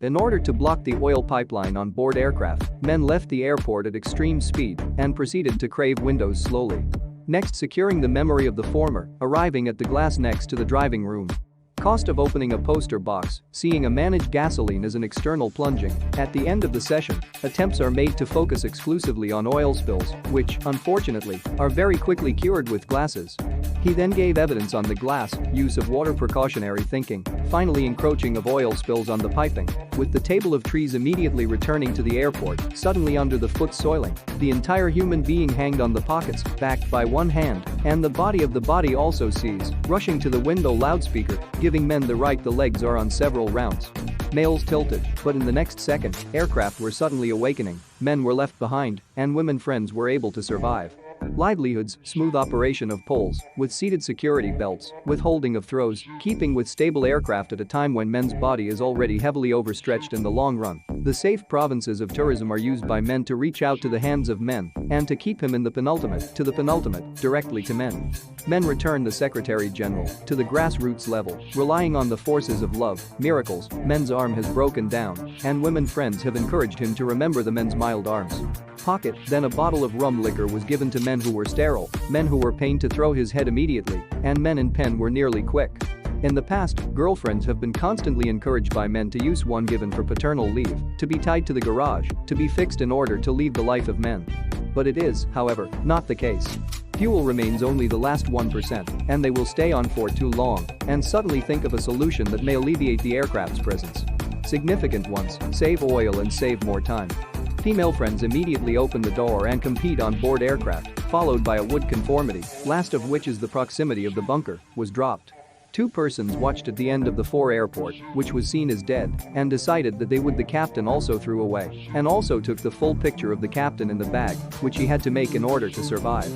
In order to block the oil pipeline on board aircraft, men left the airport at extreme speed and proceeded to crave windows slowly. Next, securing the memory of the former, arriving at the glass next to the driving room. Cost of opening a poster box, seeing a managed gasoline as an external plunging. At the end of the session, attempts are made to focus exclusively on oil spills, which, unfortunately, are very quickly cured with glasses. He then gave evidence on the glass, use of water, precautionary thinking, finally encroaching of oil spills on the piping, with the table of trees immediately returning to the airport, suddenly under the foot soiling, the entire human being hanged on the pockets, backed by one hand, and the body of the body also seized, rushing to the window loudspeaker, giving men the right the legs are on several rounds. Males tilted, but in the next second, aircraft were suddenly awakening, men were left behind, and women friends were able to survive. Livelihoods, smooth operation of poles, with seated security belts, withholding of throws, keeping with stable aircraft at a time when men's body is already heavily overstretched in the long run. The safe provinces of tourism are used by men to reach out to the hands of men and to keep him in the penultimate, directly to men. Men return the Secretary General to the grassroots level, relying on the forces of love, miracles, men's arm has broken down, and women friends have encouraged him to remember the men's mild arms. Pocket, then a bottle of rum liquor was given to men who were sterile, men who were pained to throw his head immediately, and men in pen were nearly quick. In the past, girlfriends have been constantly encouraged by men to use one given for paternal leave, to be tied to the garage, to be fixed in order to leave the life of men. But it is, however, not the case. Fuel remains only the last 1%, and they will stay on for too long, and suddenly think of a solution that may alleviate the aircraft's presence. Significant ones, save oil and save more time. Female friends immediately open the door and compete on board aircraft, followed by a wood conformity, last of which is the proximity of the bunker, was dropped. 2 persons watched at the end of the 4 airport, which was seen as dead, and decided that they would the captain also threw away, and also took the full picture of the captain in the bag, which he had to make in order to survive.